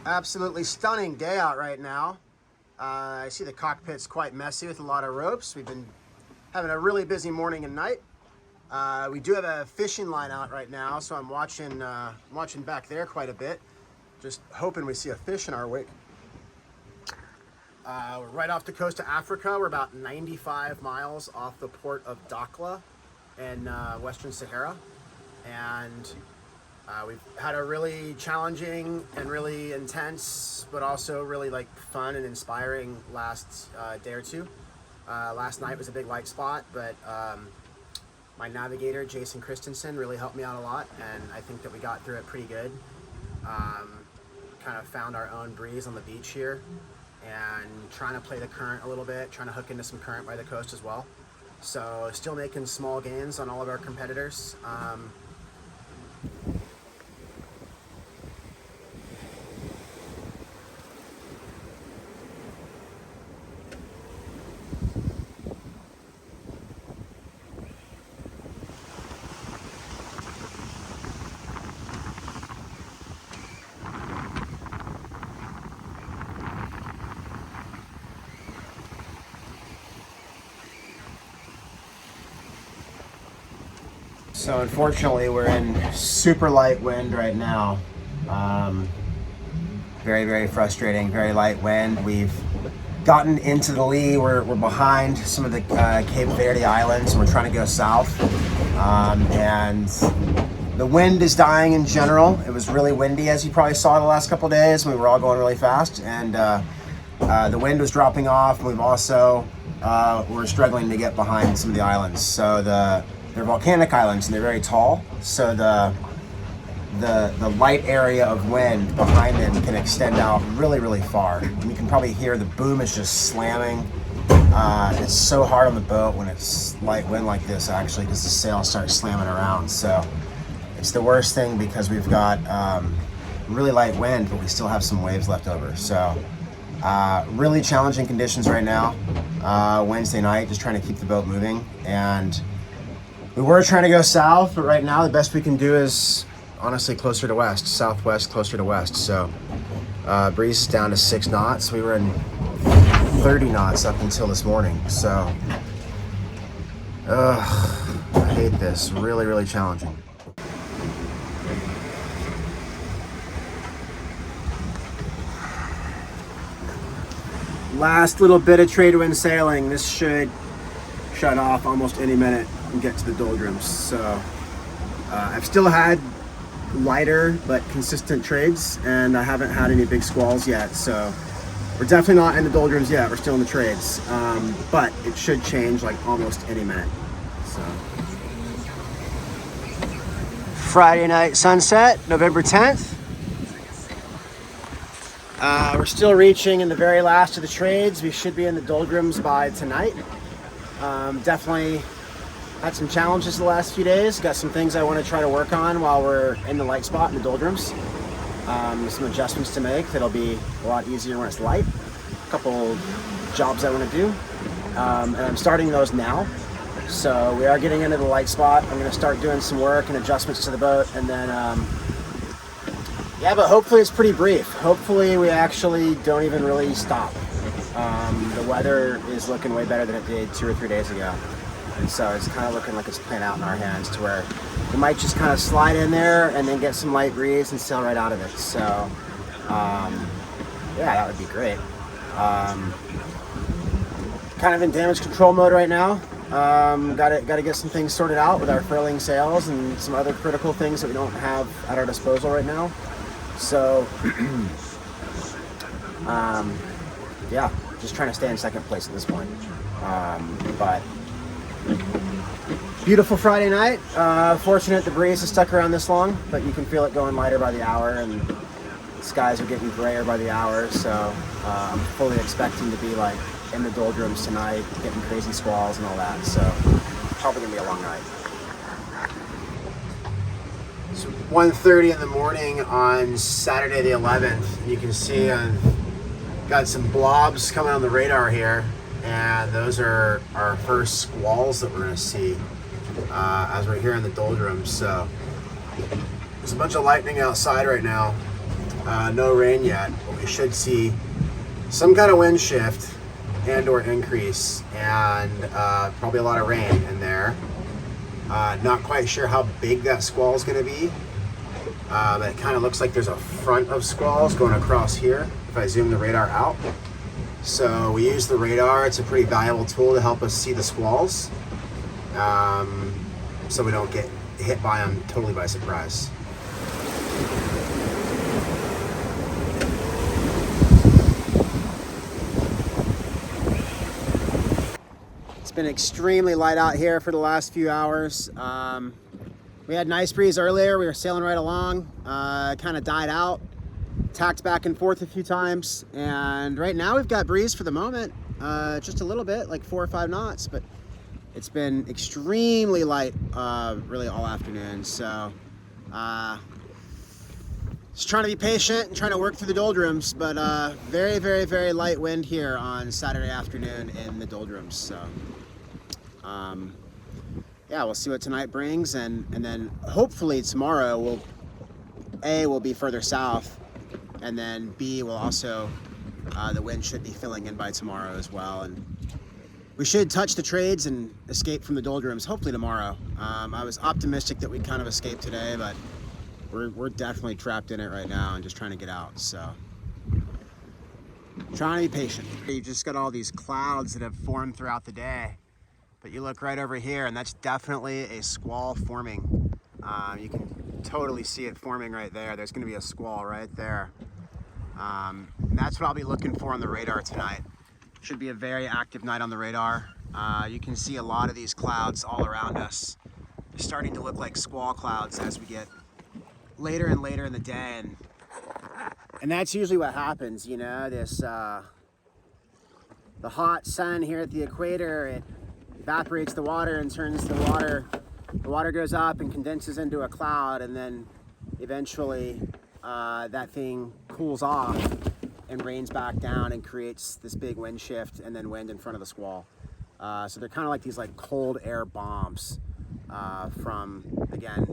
Absolutely stunning day out right now. I see the cockpit's quite messy with a lot of ropes. We've been having a really busy morning and night. We do have a fishing line out right now, so I'm watching back there quite a bit, just hoping we see a fish in our wake. We're right off the coast of Africa. We're about 95 miles off the port of Dakhla in Western Sahara, and we've had a really challenging and really intense, but also really fun and inspiring last day or two. Last night was a big light spot, but my navigator, Jason Christensen, really helped me out a lot, and I think that we got through it pretty good. Kind of found our own breeze on the beach here, and trying to play the current a little bit, trying to hook into some current by the coast as well. So still making small gains on all of our competitors. So unfortunately, we're in super light wind right now. Very, very frustrating, very light wind. We've gotten into the lee. We're behind some of the Cape Verde islands, and we're trying to go south. And the wind is dying in general. It was really windy, as you probably saw the last couple of days. We were all going really fast, and the wind was dropping off. We've also, we're struggling to get behind some of the islands. So they're volcanic islands, and they're very tall, so the light area of wind behind them can extend out really, really far. And you can probably hear the boom is just slamming. It's so hard on the boat when it's light wind like this, actually, because the sails start slamming around. So it's the worst thing because we've got really light wind, but we still have some waves left over. So really challenging conditions right now. Wednesday night, just trying to keep the boat moving. And we were trying to go south, but right now the best we can do is honestly closer to west, southwest, closer to west. So breeze is down to 6 knots. We were in 30 knots up until this morning. So I hate this. Really, really challenging. Last little bit of trade wind sailing. This should shut off almost any minute and get to the Doldrums. So I've still had lighter but consistent trades, and I haven't had any big squalls yet. So we're definitely not in the Doldrums yet. We're still in the trades, but it should change almost any minute. So Friday night sunset, November 10th. We're still reaching in the very last of the trades. We should be in the Doldrums by tonight. Definitely had some challenges the last few days. Got some things I want to try to work on while we're in the light spot in the Doldrums. Some adjustments to make that'll be a lot easier when it's light. A couple jobs I want to do, and I'm starting those now. So we are getting into the light spot. I'm going to start doing some work and adjustments to the boat, and then yeah, but hopefully it's pretty brief. Hopefully we actually don't even really stop. The weather is looking way better than it did 2 or 3 days ago. And so it's kind of looking like it's playing out in our hands to where we might just kind of slide in there and then get some light breeze and sail right out of it. So, yeah, that would be great. Kind of in damage control mode right now. Got to get some things sorted out with our furling sails and some other critical things that we don't have at our disposal right now. So, yeah, just trying to stay in second place at this point. But beautiful Friday night. Fortunate the breeze has stuck around this long, but you can feel it going lighter by the hour, and the skies are getting grayer by the hour. So I'm fully expecting to be in the Doldrums tonight, getting crazy squalls and all that. So probably gonna be a long night. It's 1:30 in the morning on Saturday the 11th. And you can see I've got some blobs coming on the radar here, and those are our first squalls that we're going to see as we're here in the Doldrums. So there's a bunch of lightning outside right now. No rain yet, but we should see some kind of wind shift and or increase, and probably a lot of rain in there. Not quite sure how big that squall is going to be, but it kind of looks like there's a front of squalls going across here if I zoom the radar out. So we use the radar. It's a pretty valuable tool to help us see the squalls, so we don't get hit by them totally by surprise. It's been extremely light out here for the last few hours. We had nice breeze earlier. We were sailing right along, kind of died out, tacked back and forth a few times, and right now we've got breeze for the moment, just a little bit, like 4 or 5 knots, but it's been extremely light really all afternoon. So just trying to be patient and trying to work through the doldrums, but very, very, very light wind here on Saturday afternoon in the doldrums. So yeah, we'll see what tonight brings, and then hopefully tomorrow we'll be further south, and then B will also, the wind should be filling in by tomorrow as well, and we should touch the trades and escape from the doldrums hopefully tomorrow. I was optimistic that we'd kind of escape today, but we're definitely trapped in it right now and just trying to get out. So trying to be patient. You just got all these clouds that have formed throughout the day, but you look right over here and that's definitely a squall forming. You can totally see it forming right there. There's going to be a squall right there. And that's what I'll be looking for on the radar tonight. Should be a very active night on the radar. You can see a lot of these clouds all around us. They're starting to look like squall clouds as we get later and later in the day, and that's usually what happens, you know, this the hot sun here at the equator, it evaporates the water and turns the water goes up and condenses into a cloud, and then eventually that thing cools off and rains back down and creates this big wind shift and then wind in front of the squall. So they're kind of like these like cold air bombs from, again,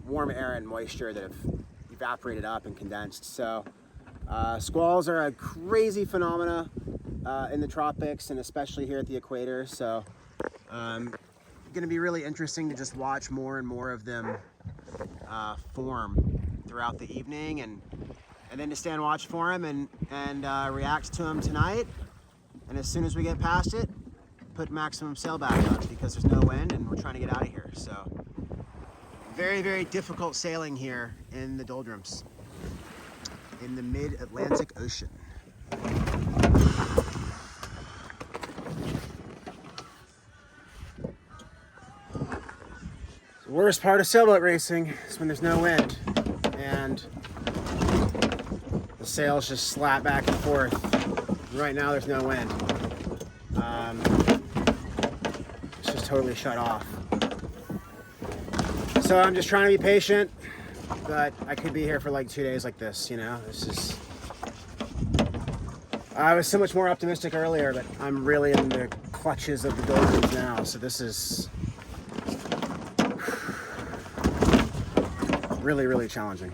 warm air and moisture that have evaporated up and condensed. So squalls are a crazy phenomena in the tropics, and especially here at the equator. So going to be really interesting to just watch more and more of them form throughout the evening, and then to stand watch for them and react to them tonight. And as soon as we get past it, put maximum sail back up, because there's no wind and we're trying to get out of here. So very, very difficult sailing here in the doldrums in the mid-Atlantic Ocean. The worst part of sailboat racing is when there's no wind and the sails just slap back and forth. Right now there's no wind. It's just totally shut off. So I'm just trying to be patient, but I could be here for like 2 days like this, you know. I was so much more optimistic earlier, but I'm really in the clutches of the doldrums now, so this is really, really challenging.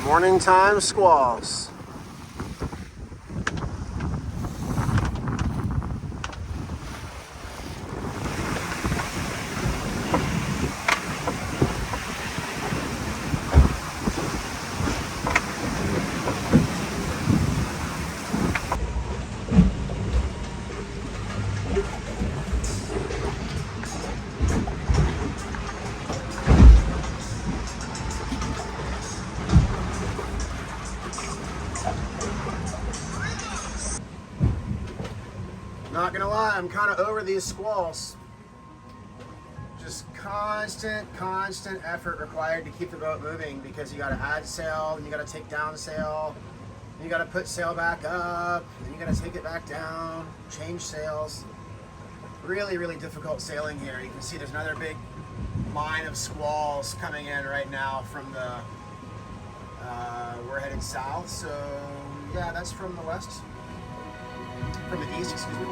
Morning time squalls. Not gonna lie, I'm kind of over these squalls. Just constant effort required to keep the boat moving, because you gotta add sail, you gotta take down sail, you gotta put sail back up, and you gotta take it back down, change sails. Really, really difficult sailing here. You can see there's another big line of squalls coming in right now from the, we're headed south, so Yeah, that's from the west. From the east, excuse me.